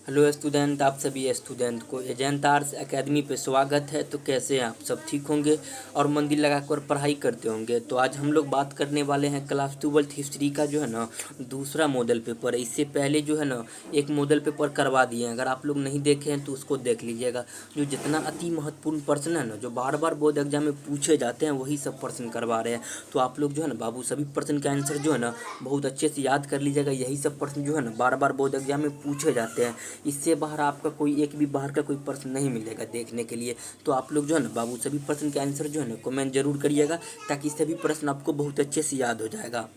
Hello student, आप सभी student को एजेंट आर्ट्स एकेडमी पे स्वागत है। तो कैसे हैं आप सब? ठीक होंगे और मन दिल लगाकर पढ़ाई करते होंगे। तो आज हम लोग बात करने वाले हैं क्लास 12th हिस्ट्री का जो है ना दूसरा मॉडल पेपर है। इससे पहले जो है ना एक मॉडल पेपर करवा दिए हैं, अगर आप लोग नहीं देखे हैं तो उसको देख लीजिएगा। जो जितना अति महत्वपूर्ण प्रश्न है ना, जो बार बार बोर्ड एग्जाम में पूछे जाते हैं, वही सब प्रश्न करवा रहे हैं। तो आप लोग जो है ना बाबू सभी प्रश्न का आंसर जो है ना बहुत अच्छे से याद कर लीजिएगा। यही सब प्रश्न जो है ना बार बार बोर्ड एग्जाम में पूछे जाते हैं। इससे बाहर आपका कोई एक भी बाहर का कोई प्रश्न नहीं मिलेगा देखने के लिए। तो आप लोग जो है ना बाबू सभी प्रश्न के आंसर जो है ना कमेंट जरूर करिएगा, ताकि सभी प्रश्न आपको बहुत अच्छे से याद हो जाएगा।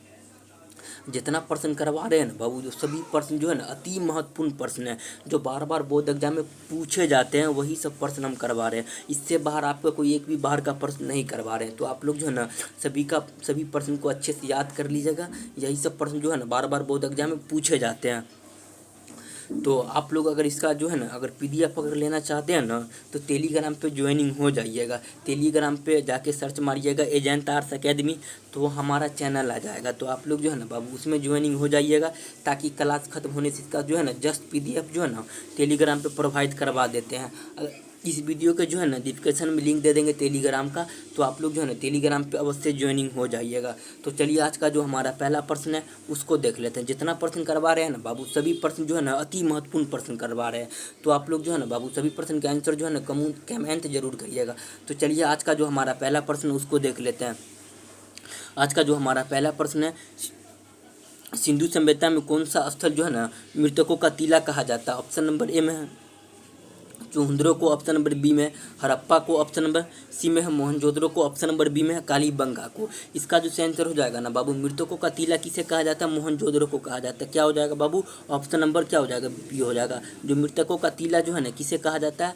जितना प्रश्न करवा रहे हैं ना बाबू, जो सभी प्रश्न जो है ना अति महत्वपूर्ण प्रश्न है, जो बार बार बोर्ड एग्जाम में पूछे जाते हैं, वही सब प्रश्न हम करवा रहे हैं। इससे बाहर आपका कोई एक भी बाहर का प्रश्न नहीं करवा रहे हैं। तो आप लोग जो है ना सभी प्रश्न को अच्छे से याद कर लीजिएगा। यही सब प्रश्न जो है ना बार बार बोर्ड एग्जाम में पूछे जाते हैं। तो आप लोग अगर इसका जो है ना अगर पीडीएफ अगर लेना चाहते हैं ना, तो टेलीग्राम पे ज्वाइनिंग हो जाइएगा। टेलीग्राम पे जाके सर्च मारिएगा एजेंट आर्ट्स एकेडमी, तो हमारा चैनल आ जाएगा। तो आप लोग जो है ना बाबू उसमें ज्वाइनिंग हो जाइएगा, ताकि क्लास खत्म होने से इसका जो है ना जस्ट पीडीएफ जो है ना टेलीग्राम पे प्रोवाइड करवा देते हैं। इस वीडियो के जो है ना डिस्क्रिप्शन में लिंक दे देंगे टेलीग्राम का, तो आप लोग जो है ना टेलीग्राम पे अवश्य ज्वाइनिंग हो जाइएगा। तो चलिए आज का जो हमारा पहला प्रश्न है उसको देख लेते हैं। जितना प्रश्न करवा रहे हैं ना बाबू सभी प्रश्न जो है ना अति महत्वपूर्ण प्रश्न करवा रहे हैं। तो आप लोग जो है ना बाबू सभी प्रश्न के आंसर जो है ना कमेंट जरूर करिएगा। तो चलिए आज का जो हमारा पहला प्रश्न उसको देख लेते हैं। आज का जो हमारा पहला प्रश्न है, सिंधु सभ्यता में कौन सा स्थल जो है ना मृतकों का टीला कहा जाता है? ऑप्शन नंबर ए में है चुहंद्रो को, ऑप्शन नंबर बी में हड़प्पा को, ऑप्शन नंबर सी में है मोहनजोदड़ो को, ऑप्शन नंबर बी में है कालीबंगा को। इसका जो आंसर हो जाएगा ना बाबू, मृतकों का टीला किसे कहा जाता है? मोहनजोदड़ो को कहा जाता है। क्या हो जाएगा बाबू? ऑप्शन नंबर क्या हो जाएगा? बी हो जाएगा। जो मृतकों का टीला जो है ना किसे कहा जाता है?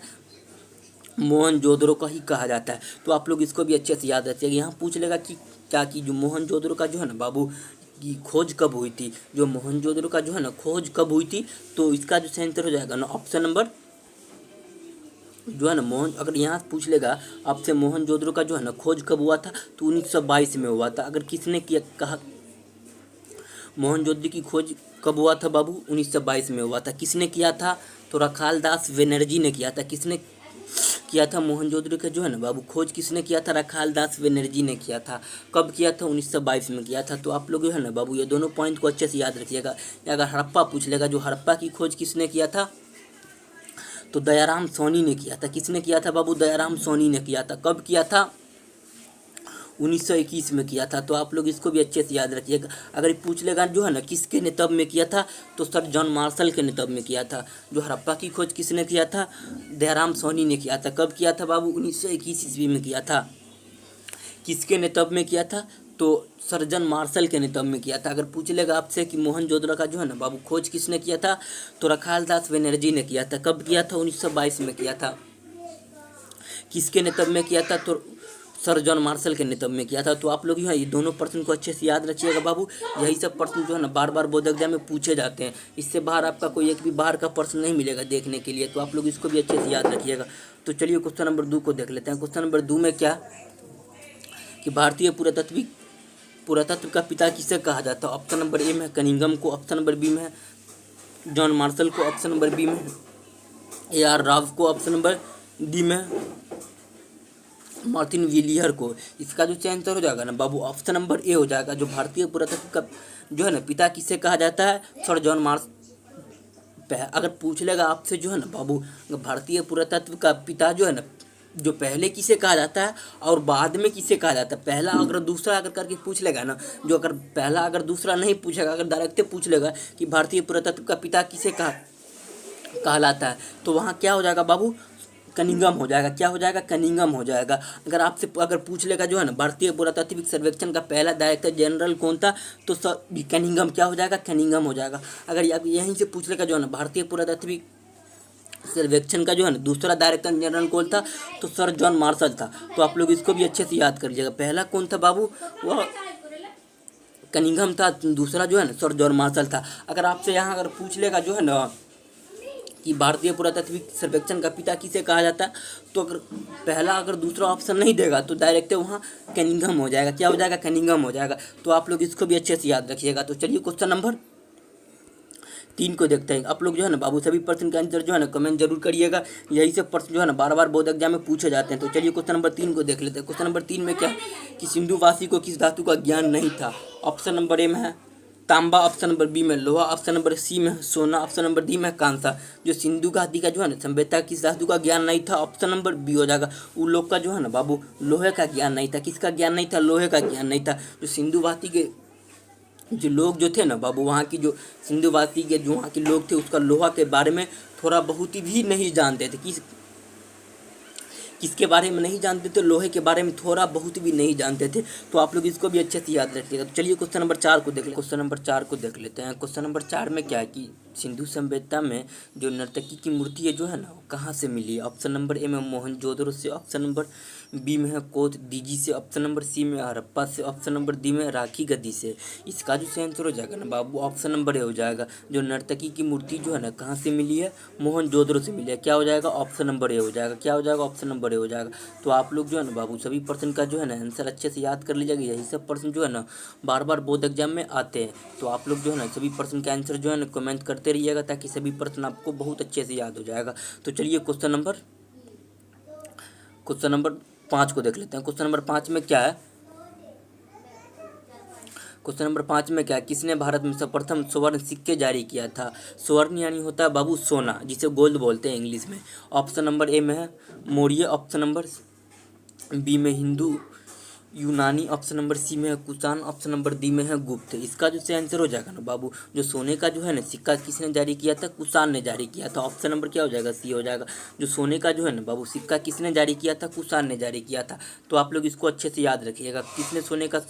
मोहनजोदड़ो का ही कहा जाता है। तो आप लोग इसको भी अच्छे से याद रखिएगा। यहाँ पूछ लेगा कि क्या की जो मोहनजोदड़ो का जो है ना बाबू की खोज कब हुई थी? जो मोहनजोदड़ो का जो है ना खोज कब हुई थी, तो इसका जो आंसर हो जाएगा ना ऑप्शन नंबर जो है ना अगर यहाँ पूछ लेगा आपसे मोहनजोदड़ो का जो है ना खोज कब हुआ था, तो 1922 में हुआ था। अगर किसने किया कहा मोहनजोदड़ो की खोज कब हुआ था बाबू? 1922 में हुआ था। किसने किया था? तो रखाल दास बनर्जी ने किया था। किसने किया था मोहनजोदड़ो का जो है ना बाबू खोज किसने किया था? रखाल दास बनर्जी ने किया था। कब किया था? 1922 में किया था। तो आप लोग जो है ना बाबू ये दोनों पॉइंट को अच्छे से याद रखिएगा। अगर हड़प्पा पूछ लेगा, जो हड़प्पा की खोज किसने किया था, तो दयाराम सोनी ने किया था। किसने किया था बाबू? दयाराम सोनी ने किया था। कब किया था? 1921 में किया था। तो आप लोग इसको भी अच्छे से याद रखिएगा। अगर पूछ लेगा जो है ना किसके नेतृत्व में किया था, तो सर जॉन मार्शल के नेतृत्व में किया था। जो हड़प्पा की खोज किसने किया था? दयाराम सोनी ने किया था। कब किया था बाबू? 1921 ईस्वी में किया था। किसके नेतृत्व में किया था? तो सर्जन मार्शल के नेतृत्व में किया था। अगर पूछ लेगा आपसे कि मोहनजोदड़ो का जो है ना बाबू खोज किसने किया था, तो रखाल दास बनर्जी ने किया था। कब किया था? 1922 में किया था। किसके नेतृत्व में किया था? तो सर जॉन मार्शल के नेतृत्व में किया था। तो आप लोग जो है ये दोनों प्रश्न को अच्छे से याद रखिएगा बाबू। यही सब प्रश्न जो है ना बार बार बोर्ड एग्जाम में पूछे जाते हैं। इससे बाहर आपका कोई एक भी बाहर का प्रश्न नहीं मिलेगा देखने के लिए। तो आप लोग इसको भी अच्छे से याद रखिएगा। तो चलिए क्वेश्चन नंबर 2 को देख लेते हैं। क्वेश्चन नंबर 2 में क्या कि भारतीय पुरातत्व का पिता किसे कहा जाता है? ऑप्शन नंबर ए में है कनिंघम को, ऑप्शन नंबर बी में है जॉन मार्शल को, ऑप्शन नंबर बी में AR राव को, ऑप्शन नंबर डी में मार्टिन विलियर को। इसका जो आंसर हो जाएगा ना बाबू ऑप्शन नंबर ए हो जाएगा। जो भारतीय पुरातत्व का जो है ना पिता किसे कहा जाता है? Sir John Marshall. अगर पूछ लेगा आपसे जो है ना बाबू भारतीय पुरातत्व का पिता जो है ना जो पहले किसे कहा जाता है और बाद में किसे कहा जाता है, पहला अगर दूसरा अगर करके पूछ लेगा ना, जो अगर पहला अगर दूसरा नहीं पूछेगा, अगर डायरेक्ट पूछ लेगा कि भारतीय पुरातत्व का पिता किसे कहलाता है, तो वहाँ क्या हो जाएगा बाबू? कनिंघम हो जाएगा। क्या हो जाएगा? कनिंघम हो जाएगा। अगर आपसे अगर पूछ लेगा जो है ना भारतीय पुरातात्विक सर्वेक्षण का पहला डायरेक्टर जनरल कौन था, तो कनिंघम क्या हो जाएगा? कनिंघम हो जाएगा। अगर यहीं से पूछ लेगा जो है ना भारतीय पुरातात्विक सर्वेक्षण का जो है ना दूसरा डायरेक्टर जनरल कौन था, तो सर जॉन मार्शल था। तो आप लोग इसको भी अच्छे से याद कर लीजिएगा। पहला कौन था बाबू? वह कनिंघम था। दूसरा जो है ना सर जॉन मार्शल था। अगर आपसे यहाँ अगर पूछ लेगा जो है ना कि भारतीय पुरातात्विक सर्वेक्षण का पिता किसे कहा जाता है, तो अगर पहला अगर दूसरा ऑप्शन नहीं देगा, तो डायरेक्ट वहाँ कनिंघम हो जाएगा। क्या हो जाएगा? कनिंघम हो जाएगा। तो आप लोग इसको भी अच्छे से याद रखिएगा। तो चलिए क्वेश्चन नंबर 3 को देखते हैं। आप लोग जो है ना बाबू सभी प्रश्न का आंसर जो है ना कमेंट जरूर करिएगा। यही सब प्रश्न जो है ना बार बार बोर्ड एग्जाम में पूछे जाते हैं। तो चलिए क्वेश्चन नंबर 3 को देख लेते हैं। क्वेश्चन नंबर 3 में क्या है कि सिंधुवासी को किस धातु का ज्ञान नहीं था। ऑप्शन नंबर ए में है तांबा, ऑप्शन नंबर बी में लोहा, ऑप्शन नंबर सी में सोना, ऑप्शन नंबर डी में कांसा। जो सिंधु घाटी का जो है ना सभ्यता किस धातु का ज्ञान नहीं था, ऑप्शन नंबर बी हो जाएगा। उन लोग का जो है ना बाबू लोहे का ज्ञान नहीं था। किसका ज्ञान नहीं था, लोहे का ज्ञान नहीं था। जो सिंधु घाटी के जो लोग जो थे ना बाबू, वहाँ की जो सिंधु घाटी के जो वहाँ के लोग थे उसका लोहा के बारे में थोड़ा बहुत ही भी नहीं जानते थे। किसके बारे में नहीं जानते थे, लोहे के बारे में थोड़ा बहुत भी नहीं जानते थे। तो आप लोग इसको भी अच्छे से याद रखिएगा। तो चलिए क्वेश्चन नंबर 4 को देख लेते हैं। क्वेश्चन नंबर 4 को देख लेते हैं। क्वेश्चन नंबर 4 में क्या है कि सिंधु सभ्यता में जो नर्तकी की मूर्ति है जो है ना वो कहाँ से मिली है। ऑप्शन नंबर ए में मोहनजोदड़ो से, ऑप्शन नंबर बी में है कोट दीजी से, ऑप्शन नंबर सी में हड़प्पा से, ऑप्शन नंबर डी में राखी गद्दी से। इसका जो सही आंसर हो जाएगा ना बाबू ऑप्शन नंबर ए हो जाएगा। जो नर्तकी की मूर्ति जो है ना कहाँ से मिली है, मोहनजोदड़ो से मिली है। क्या हो जाएगा, ऑप्शन नंबर ए हो जाएगा। क्या हो जाएगा, ऑप्शन नंबर ए हो जाएगा। तो आप लोग जो है ना बाबू सभी प्रश्न का जो है ना आंसर अच्छे से याद कर लीजिएगा। यही सब प्रश्न जो है ना बार बार बोर्ड एग्जाम में आते हैं। तो आप लोग जो है ना सभी प्रश्न का आंसर जो है ना कमेंट करते रहिएगा ताकि सभी प्रश्न आपको बहुत अच्छे से याद हो जाएगा। तो चलिए क्वेश्चन नंबर 5 को देख लेते हैं। क्वेश्चन नंबर 5 में क्या है, क्वेश्चन नंबर 5 में क्या है, किसने भारत में सर्वप्रथम स्वर्ण सिक्के जारी किया था। स्वर्ण यानी होता है बाबू सोना, जिसे गोल्ड बोलते हैं इंग्लिश में। ऑप्शन नंबर ए में है मौर्य, ऑप्शन नंबर बी में हिंदू यूनानी, ऑप्शन नंबर सी में है कुषाण, ऑप्शन नंबर डी में है गुप्त। इसका जो सही आंसर हो जाएगा ना बाबू, जो सोने का जो है ना सिक्का किसने जारी किया था, कुषाण ने जारी किया था। ऑप्शन नंबर क्या हो जाएगा, सी हो जाएगा। जो सोने का जो है ना बाबू सिक्का किसने जारी किया था, कुषाण ने जारी किया था। तो आप लोग इसको अच्छे से याद रखिएगा, किसने सोने का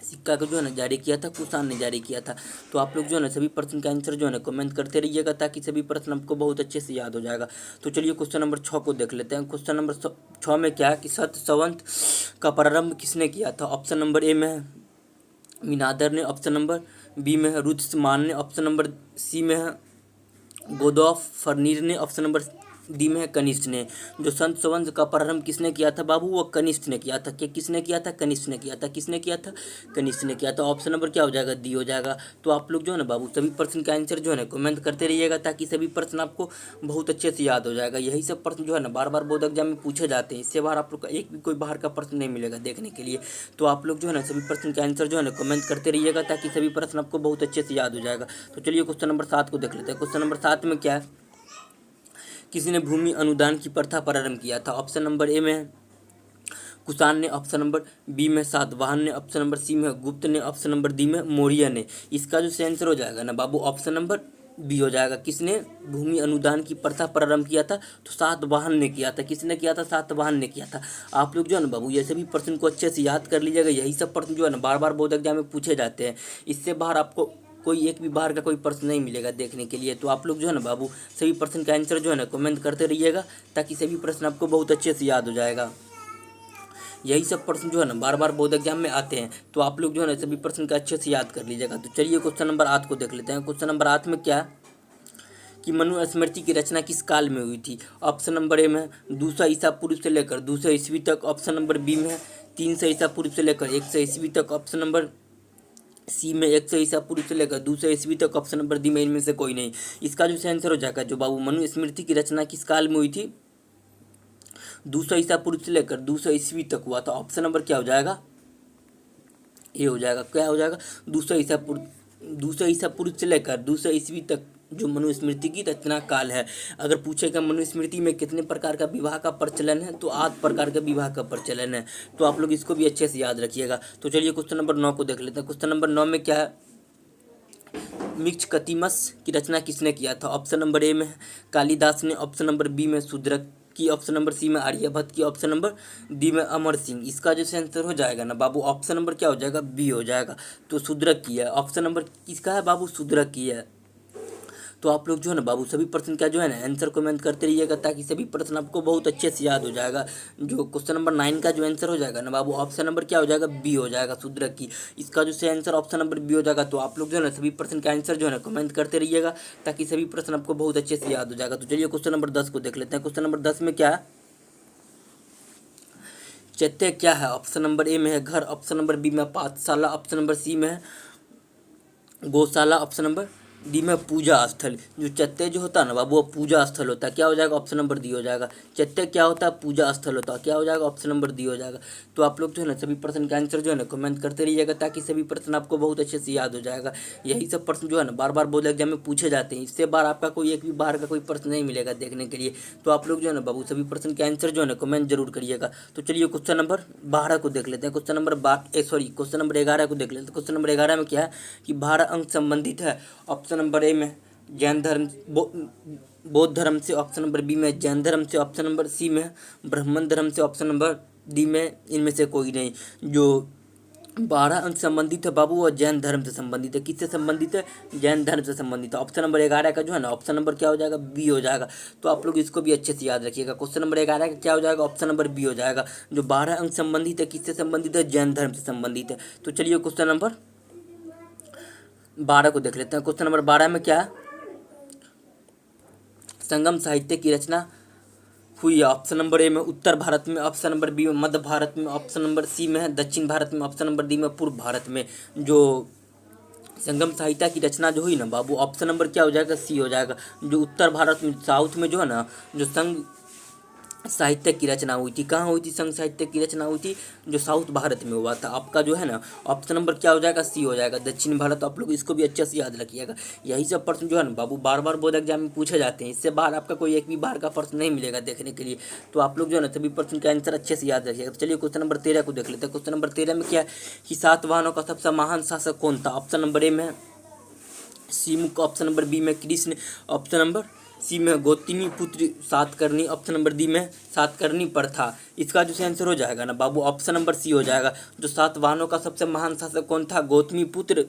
सिक्का को जो है ना जारी किया था, कुषाण ने जारी किया था। तो आप लोग जो है ना सभी प्रश्न का आंसर जो है ना कमेंट करते रहिएगा ताकि सभी प्रश्न आपको बहुत अच्छे से याद हो जाएगा। तो चलिए क्वेश्चन नंबर 6 को देख लेते हैं। क्वेश्चन नंबर 6 में क्या है कि सतसंवत का प्रारंभ किसने किया था। ऑप्शन नंबर ए में है मिनादर ने, ऑप्शन नंबर बी में है रुद्रमान ने, ऑप्शन नंबर सी में है गोदॉफ फर्नीर ने, ऑप्शन नंबर डी में है कनिष्ठ ने। जो संत संवत का प्रारंभ किसने किया था बाबू, वो कनिष्ठ ने किया था। किसने किया था, कनिष्ठ ने किया था। किसने किया था, कनिष्ठ ने किया था। ऑप्शन नंबर क्या हो जाएगा, डी हो जाएगा। तो आप लोग जो है ना बाबू सभी प्रश्न का आंसर जो है ना कमेंट करते रहिएगा ताकि सभी प्रश्न आपको बहुत अच्छे से याद हो जाएगा। यही सब प्रश्न जो है ना बार बार बोर्ड एग्जाम में पूछे जाते हैं। इससे बाहर आप लोग का एक भी कोई बाहर का प्रश्न नहीं मिलेगा देखने के लिए। तो आप लोग जो है ना सभी प्रश्न का आंसर जो है ना कमेंट करते रहिएगा ताकि सभी प्रश्न आपको बहुत अच्छे से याद हो जाएगा। तो चलिए क्वेश्चन नंबर 7 को देख लेते हैं। क्वेश्चन नंबर 7 में क्या है, किसी ने भूमि अनुदान की प्रथा प्रारंभ किया था। ऑप्शन नंबर ए में है कुषाण ने, ऑप्शन नंबर बी में सातवाहन ने, ऑप्शन नंबर सी में गुप्त ने, ऑप्शन नंबर डी में मौर्य ने। इसका जो सही आंसर हो जाएगा ना बाबू ऑप्शन नंबर बी हो जाएगा। किसने भूमि अनुदान की प्रथा प्रारंभ किया था, तो सातवाहन ने किया था। किसने किया था, सातवाहन ने किया था। आप लोग जो है ना बाबू ये सभी प्रश्न को अच्छे से याद कर लीजिएगा। यही सब प्रश्न जो है ना बार बार बोर्ड एग्जाम में पूछे जाते हैं। इससे बाहर आपको कोई एक भी बाहर का कोई प्रश्न नहीं मिलेगा देखने के लिए। तो आप लोग जो है ना बाबू सभी प्रश्न का आंसर जो है ना कमेंट करते रहिएगा ताकि सभी प्रश्न आपको बहुत अच्छे से याद हो जाएगा। यही सब प्रश्न जो है ना बार बार बोर्ड एग्जाम में आते हैं। तो आप लोग जो है ना सभी प्रश्न का अच्छे से याद कर लीजिएगा। तो चलिए क्वेश्चन नंबर 8 को देख लेते हैं। क्वेश्चन नंबर 8 में क्या कि मनुस्मृति की रचना किस काल में हुई थी। ऑप्शन नंबर ए में 200 ईसा पूर्व से लेकर 200 ईस्वी तक, ऑप्शन नंबर बी में 300 ईसा पूर्व से लेकर 100 ईस्वी तक, ऑप्शन नंबर सी में 100 ईसा पूर्व से लेकर 200 ईस्वी तक, ऑप्शन नंबर डी में इनमें से कोई नहीं। इसका जो सही आंसर हो जाएगा जो बाबू मनुस्मृति की रचना किस काल में हुई थी, 200 ईसा पूर्व से लेकर 200 ईस्वी तक हुआ था। ऑप्शन नंबर क्या हो जाएगा, ये हो जाएगा। क्या हो जाएगा, 200 ईसा पूर्व से लेकर 200 ईस्वी तक जो मनुस्मृति की रचना काल है। अगर पूछेगा मनुस्मृति में कितने प्रकार का विवाह का प्रचलन है, तो 8 प्रकार का विवाह का प्रचलन है। तो आप लोग इसको भी अच्छे से याद रखिएगा। तो चलिए क्वेश्चन नंबर 9 को देख लेते हैं। क्वेश्चन नंबर 9 में क्या है, मिक्ष्यकटिमस की रचना किसने किया था। ऑप्शन नंबर ए में कालिदास ने, ऑप्शन नंबर बी में शूद्रक की, ऑप्शन नंबर सी में आर्यभट्ट की, ऑप्शन नंबर डी में अमर सिंह। इसका जो आंसर हो जाएगा ना बाबू ऑप्शन नंबर क्या हो जाएगा, बी हो जाएगा। तो शूद्रक की है। ऑप्शन नंबर किसका है बाबू, शूद्रक की है। तो आप लोग जो है ना बाबू सभी प्रश्न का जो है ना आंसर कमेंट करते रहिएगा ताकि सभी प्रश्न आपको बहुत अच्छे से याद हो जाएगा। जो क्वेश्चन नंबर 9 का जो आंसर हो जाएगा ना बाबू ऑप्शन नंबर क्या हो जाएगा, बी हो जाएगा, शूद्रक की। इसका जो सही आंसर ऑप्शन नंबर बी हो जाएगा। तो आप लोग जो है ना सभी प्रश्न का आंसर जो है ना कमेंट करते रहिएगा ताकि सभी प्रश्न आपको बहुत अच्छे से याद हो जाएगा। तो चलिए क्वेश्चन नंबर 10 को देख लेते हैं। क्वेश्चन नंबर 10 में क्या है, चैत्य क्या है। ऑप्शन नंबर ए में है घर, ऑप्शन नंबर बी में पाठशाला, ऑप्शन नंबर सी में है गौशाला, ऑप्शन नंबर डी में पूजा स्थल। जो चत्ते जो होता है ना बाबू वो पूजा स्थल होता है, क्या हो जाएगा ऑप्शन नंबर डी हो जाएगा। चत्ते क्या होता है, पूजा स्थल होता है, क्या हो जाएगा ऑप्शन नंबर डी हो जाएगा। तो आप लोग जो है ना सभी प्रश्न का आंसर जो है ना कमेंट करते रहिएगा, ताकि सभी प्रश्न आपको बहुत अच्छे से याद हो जाएगा। यही सब प्रश्न जो है ना बार बार बोर्ड एग्जाम में पूछे जाते हैं, इससे बार आपका कोई एक भी बाहर का कोई प्रश्न नहीं मिलेगा देखने के लिए। तो आप लोग जो है ना बाबू सभी प्रश्न के आंसर जो है ना कमेंट जरूर करिएगा। तो चलिए क्वेश्चन नंबर 12 को देख लेते हैं। क्वेश्चन नंबर 11 को देख लेते हैं। क्वेश्चन नंबर 11 में क्या है कि 12 अंक संबंधित है। ऑप्शन नंबर ए में जैन धर्म बौद्ध धर्म से, ऑप्शन नंबर बी में जैन धर्म से, ऑप्शन नंबर सी में ब्राह्मण धर्म से, ऑप्शन नंबर डी में इनमें से कोई नहीं। जो 12 अंक संबंधित है बाबू वो जैन धर्म से संबंधित है। किससे संबंधित है, जैन धर्म से संबंधित है। ऑप्शन नंबर 11 का जो है ना ऑप्शन नंबर क्या हो जाएगा, बी हो जाएगा। तो आप लोग इसको भी अच्छे से याद रखिएगा। क्वेश्चन नंबर 11 का क्या हो जाएगा, ऑप्शन नंबर बी हो जाएगा। जो 12 अंक संबंधित है किससे संबंधित है, जैन धर्म से संबंधित है। तो चलिए क्वेश्चन नंबर 12 को देख लेते हैं। क्वेश्चन नंबर 12 में क्या है, संगम साहित्य की रचना हुई है। ऑप्शन नंबर ए में उत्तर भारत में, ऑप्शन नंबर बी में मध्य भारत में, ऑप्शन नंबर सी में है दक्षिण भारत में, ऑप्शन नंबर डी में पूर्व भारत में। जो संगम साहित्य की रचना जो हुई ना बाबू, ऑप्शन नंबर क्या हो जाएगा, सी हो जाएगा। जो उत्तर भारत में साउथ में जो है ना जो संघ साहित्य की रचना हुई थी, कहाँ हुई थी संघ साहित्य की रचना हुई थी, जो साउथ भारत में हुआ था। आपका जो है ना ऑप्शन नंबर क्या हो जाएगा, सी हो जाएगा, दक्षिण भारत। आप लोग इसको भी अच्छे से याद रखिएगा। यही सब प्रश्न जो है ना बाबू बार बार बोर्ड एग्जाम में पूछे जाते हैं, इससे बाहर आपका कोई एक भी बाहर का प्रश्न नहीं मिलेगा देखने के लिए। तो आप लोग जो है ना सभी प्रश्न का आंसर अच्छे से याद रखिएगा। तो चलिए क्वेश्चन नंबर 13 को देख लेते हैं। क्वेश्चन नंबर 13 में क्या है कि सातवाहनों का सबसे महान शासक कौन था। ऑप्शन नंबर ए में सीमुक, ऑप्शन नंबर बी में कृष्ण, ऑप्शन नंबर सी में गौतमी पुत्र सातकर्णी, ऑप्शन नंबर डी में सातकर्णी प्रथा। इसका जो आंसर हो जाएगा ना बाबू ऑप्शन नंबर सी हो जाएगा। जो सातवाहनों का सबसे महान शासक कौन था, गौतमी पुत्र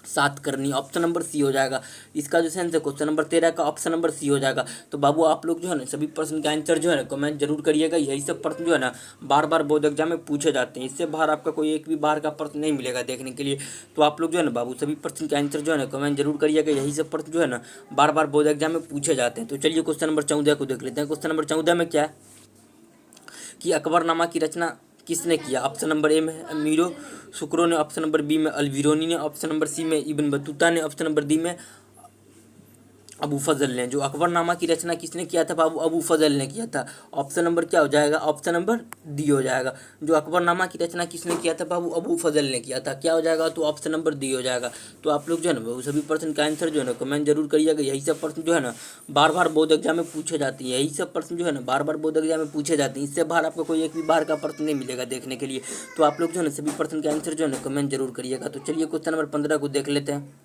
सातकर्णी, ऑप्शन नंबर सी हो जाएगा। इसका जो आंसर क्वेश्चन नंबर 13 का ऑप्शन नंबर सी हो जाएगा। तो बाबू आप लोग जो है ना सभी प्रश्न का आंसर जो है ना कमेंट जरूर करिएगा। यही सब प्रश्न जो है ना बार बार बोर्ड एग्जाम में पूछे जाते हैं, इससे बाहर आपका कोई एक भी बाहर का प्रश्न नहीं मिलेगा देखने के लिए। तो आप लोग जो है ना बाबू सभी प्रश्न के आंसर जो है ना कमेंट जरूर करिएगा। यही सब प्रश्न जो है ना बार बार बोर्ड एग्जाम में पूछे जाते हैं। तो चलिए क्वेश्चन नंबर 14 को देख लेते हैं। क्वेश्चन नंबर 14 में क्या है कि अकबरनामा की रचना किसने किया। ऑप्शन नंबर ए में अमीरो शुक्रो ने, ऑप्शन नंबर बी में अलविरोनी ने, ऑप्शन नंबर सी में इब्न बतूता ने, ऑप्शन नंबर डी में अबू फजल ने। जो अकबरनामा की रचना किसने किया था बाबू, अबू फजल ने किया था। ऑप्शन नंबर क्या हो जाएगा, ऑप्शन नंबर डी हो जाएगा। जो अकबरनामा की रचना किसने किया था बाबू, अबू फजल ने किया था, क्या हो जाएगा, तो ऑप्शन नंबर डी हो जाएगा। तो आप लोग जो है ना बाबू सभी प्रश्न का आंसर जो है ना कमेंट जरूर करिएगा। यही सब प्रश्न जो है ना बार बार बोर्ड एग्जाम में पूछे जाते हैं, यही सब प्रश्न जो है ना बार बार बोर्ड एग्जाम में पूछे जाते हैं, इससे बाहर आपको कोई एक भी बाहर का प्रश्न नहीं मिलेगा देखने के लिए। तो आप लोग जो है ना सभी प्रश्न के आंसर जो है ना कमेंट जरूर करिएगा। तो चलिए क्वेश्चन नंबर 15 को देख लेते हैं।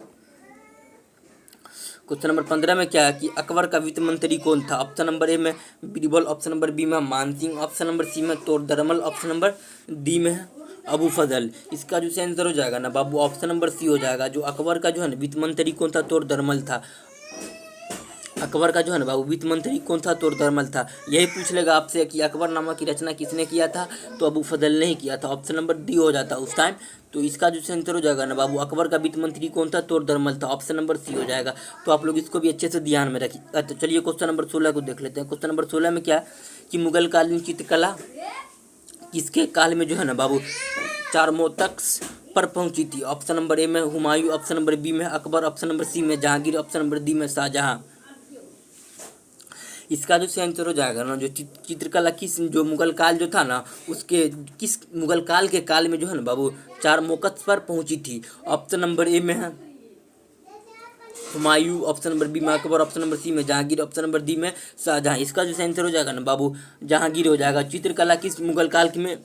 क्वेश्चन नंबर 15 में क्या है कि अकबर का वित्त मंत्री कौन था। ऑप्शन नंबर ए में बीरबल, ऑप्शन नंबर बी में मानसिंह, ऑप्शन नंबर सी में तोड़दरमल, ऑप्शन नंबर डी में अबू फजल। इसका जो आंसर हो जाएगा ना बाबू ऑप्शन नंबर सी हो जाएगा। जो अकबर का जो है ना वित्त मंत्री कौन था, तोड़दरमल था। अकबर का जो है ना बाबू वित्त मंत्री कौन था, तोड़दरमल था। यही पूछ लेगा आपसे कि अकबरनामा की रचना किसने किया था, तो अबू फजल ने ही किया था, ऑप्शन नंबर डी हो जाता उस टाइम। तो इसका जो आंसर हो जाएगा ना बाबू अकबर का वित्त मंत्री कौन था, तोड़दरमल था, ऑप्शन नंबर सी हो जाएगा। तो आप लोग इसको भी अच्छे से ध्यान में रखिए। तो चलिए क्वेश्चन नंबर 16 को देख लेते हैं। क्वेश्चन नंबर 16 में क्या है कि मुगल कालीन चित्रकला किसके काल में जो है ना बाबू चारमोतक्स पर पहुंची थी। ऑप्शन नंबर ए में हुमायूं, ऑप्शन नंबर बी में अकबर, ऑप्शन नंबर सी में जहांगीर, ऑप्शन नंबर डी में शाहजहां। इसका जो आंसर हो जाएगा ना जो चित्रकला किस जो मुगल काल जो था ना उसके किस मुगल काल के काल में जो है ना बाबू चारमोकत पर पहुंची थी। ऑप्शन नंबर ए में है हुमायूं, ऑप्शन नंबर बी में अकबर, ऑप्शन नंबर सी में जहांगीर, ऑप्शन नंबर डी में शाहजहां। इसका जो आंसर हो जाएगा ना बाबू जहांगीर हो जाएगा। चित्रकला किस मुगल काल में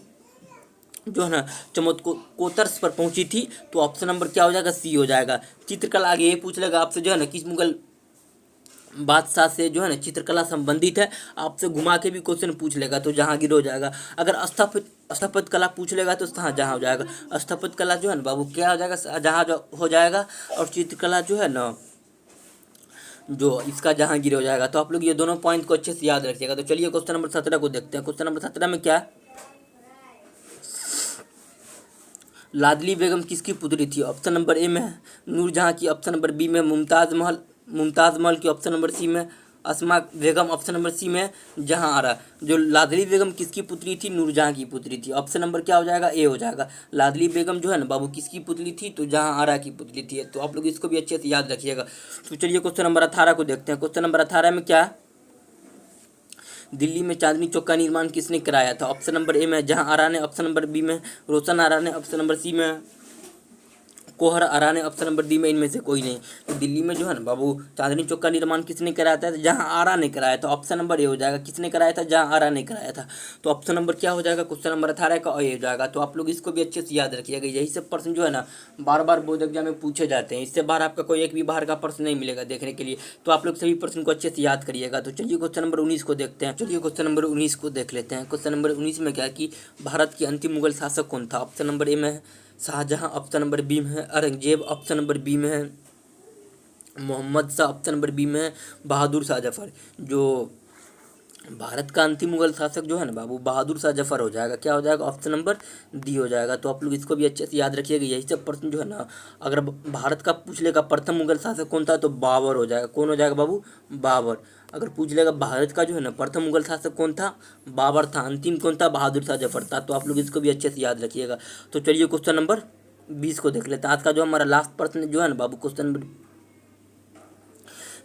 जो है ना कोतर्स पर पहुंची थी, तो ऑप्शन नंबर क्या हो जाएगा, सी हो जाएगा। चित्रकला आगे ये पूछ लेगा आपसे जो है ना किस मुगल बादशाह से जो है ना चित्रकला संबंधित है, आपसे घुमा के भी क्वेश्चन पूछ लेगा तो जहांगीर हो जाएगा। अगर स्थापत्य कला पूछ लेगा तो शाहजहां हो जाएगा। स्थापत्य कला जो है ना बाबू क्या हो जाएगा, शाहजहां हो जाएगा। और चित्रकला जो है ना जो इसका जहांगीर हो जाएगा। तो आप लोग ये दोनों पॉइंट को अच्छे से याद रखिएगा। तो चलिए क्वेश्चन नंबर 17 को देखते हैं। क्वेश्चन नंबर 17 में क्या है लाडली बेगम किसकी पुत्री थी। ऑप्शन नंबर ए में नूरजहां की, ऑप्शन नंबर बी में मुमताज़ महल की, ऑप्शन नंबर सी में अस्मा बेगम ऑप्शन नंबर सी में जहां आरा। जो लाडली बेगम किसकी पुत्री थी? नूरजहां की पुत्री थी। ऑप्शन नंबर क्या हो जाएगा? ए हो जाएगा। लाडली बेगम जो है ना बाबू किसकी पुत्री थी? तो जहां आरा की पुत्री थी। तो आप लोग इसको भी अच्छे से याद रखिएगा। तो चलिए क्वेश्चन नंबर 18 को देखते हैं। क्वेश्चन नंबर 18 में क्या है? दिल्ली में चांदनी चौक का निर्माण किसने कराया था? ऑप्शन नंबर ए में जहां आरा ने, ऑप्शन नंबर बी में रोशन आरा ने, ऑप्शन नंबर सी में कोहर आरा ने, ऑप्शन नंबर डी में इनमें से कोई नहीं। तो दिल्ली में जो है ना बाबू चांदनी चौक का निर्माण किसने कराया था? जहां आरा ने कराया था। ऑप्शन नंबर ए हो जाएगा। किसने कराया था? जहां आरा ने कराया था। तो ऑप्शन नंबर क्या हो जाएगा? क्वेश्चन नंबर 18 का ए हो जाएगा। तो आप लोग इसको भी अच्छे से याद रखिएगा। यही सब प्रश्न जो है ना बार बार बोर्ड एग्जाम में पूछे जाते हैं। इससे बाहर आपका कोई एक भी बाहर का प्रश्न नहीं मिलेगा देखने के लिए। तो आप लोग सभी प्रश्न को अच्छे से याद करिएगा। तो चलिए क्वेश्चन नंबर 19 को देखते हैं। चलिए क्वेश्चन नंबर 19 को देख लेते हैं। क्वेश्चन नंबर 19 में क्या है कि भारत की अंतिम मुगल शासक कौन था? ऑप्शन नंबर ए में है शाहजहां, ऑप्शन नंबर बी में है औरंगजेब, ऑप्शन नंबर बी में है Mohammad Shah, option number B में है बहादुर शाह जफर। जो भारत का अंतिम मुगल शासक जो है ना बाबू बहादुर शाह जफर हो जाएगा। क्या हो जाएगा? ऑप्शन नंबर डी हो जाएगा। तो आप लोग इसको भी अच्छे से याद रखिएगा। यही सब प्रश्न जो है ना अगर भारत का पूछ लेगा प्रथम मुगल शासक कौन था तो बाबर हो जाएगा। कौन हो जाएगा बाबू? बाबर। अगर पूछ लेगा भारत का जो है ना प्रथम मुगल शासक कौन था? बाबर था। अंतिम कौन था? बहादुर शाह जफर था। तो आप लोग इसको भी अच्छे से याद रखिएगा। तो चलिए क्वेश्चन नंबर 20 को देख लेते हैं। आज का जो हमारा लास्ट प्रश्न जो है ना बाबू क्वेश्चन नंबर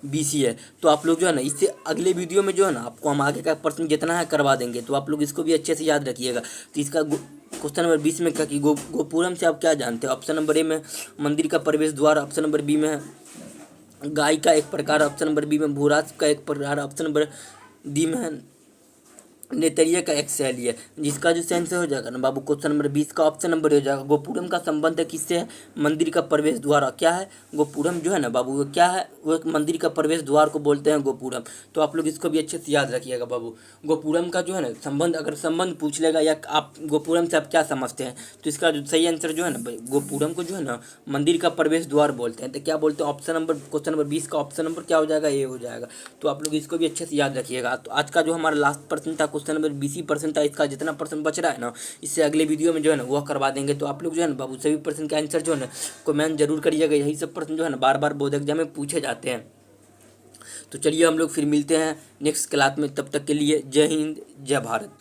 20 ही है। तो आप लोग जो है ना इससे अगले वीडियो में जो है ना आपको हम आगे का प्रश्न जितना है करवा देंगे। तो आप लोग इसको भी अच्छे से याद रखिएगा। तो इसका क्वेश्चन नंबर 20 में क्या कि गोपुरम से आप क्या जानते हैं? ऑप्शन नंबर ए में मंदिर का प्रवेश द्वार, ऑप्शन नंबर बी में गाय का एक प्रकार, ऑप्शन नंबर बी में भूराज का एक प्रकार, ऑप्शन नंबर डी में नेतरिया का एक शैली है। जिसका जो सेंस हो जाएगा ना बाबू क्वेश्चन नंबर 20 का ऑप्शन नंबर हो जाएगा। गोपुरम का संबंध है किससे है? मंदिर का प्रवेश द्वार। क्या है? गोपुरम जो है ना बाबू वो क्या है? वो एक मंदिर का प्रवेश द्वार को बोलते हैं गोपुरम। तो आप लोग इसको भी अच्छे से याद रखिएगा बाबू। गोपुरम का जो है ना संबंध, अगर संबंध पूछ लेगा या आप गोपुरम से आप क्या समझते हैं तो इसका जो सही आंसर जो है ना गोपुरम को जो है ना मंदिर का प्रवेश द्वार बोलते हैं। तो क्या बोलते हैं? ऑप्शन नंबर क्वेश्चन नंबर 20 का ऑप्शन नंबर क्या हो जाएगा? ए हो जाएगा। तो आप लोग इसको भी अच्छे से याद रखिएगा। तो आज का जो हमारा लास्ट प्रश्न था क्वेश्चन नंबर 20% था। इसका जितना प्रश्न बच रहा है ना इससे अगले वीडियो में जो है ना वह करवा देंगे। तो आप लोग जो है ना बाबू सभी प्रश्न का आंसर जो है ना कमेंट जरूर करिएगा। यही सब प्रश्न जो है ना बार बार बोर्ड एग्जाम में पूछे जाते हैं। तो चलिए हम लोग फिर मिलते हैं नेक्स्ट क्लास में। तब तक के लिए जय हिंद जय भारत।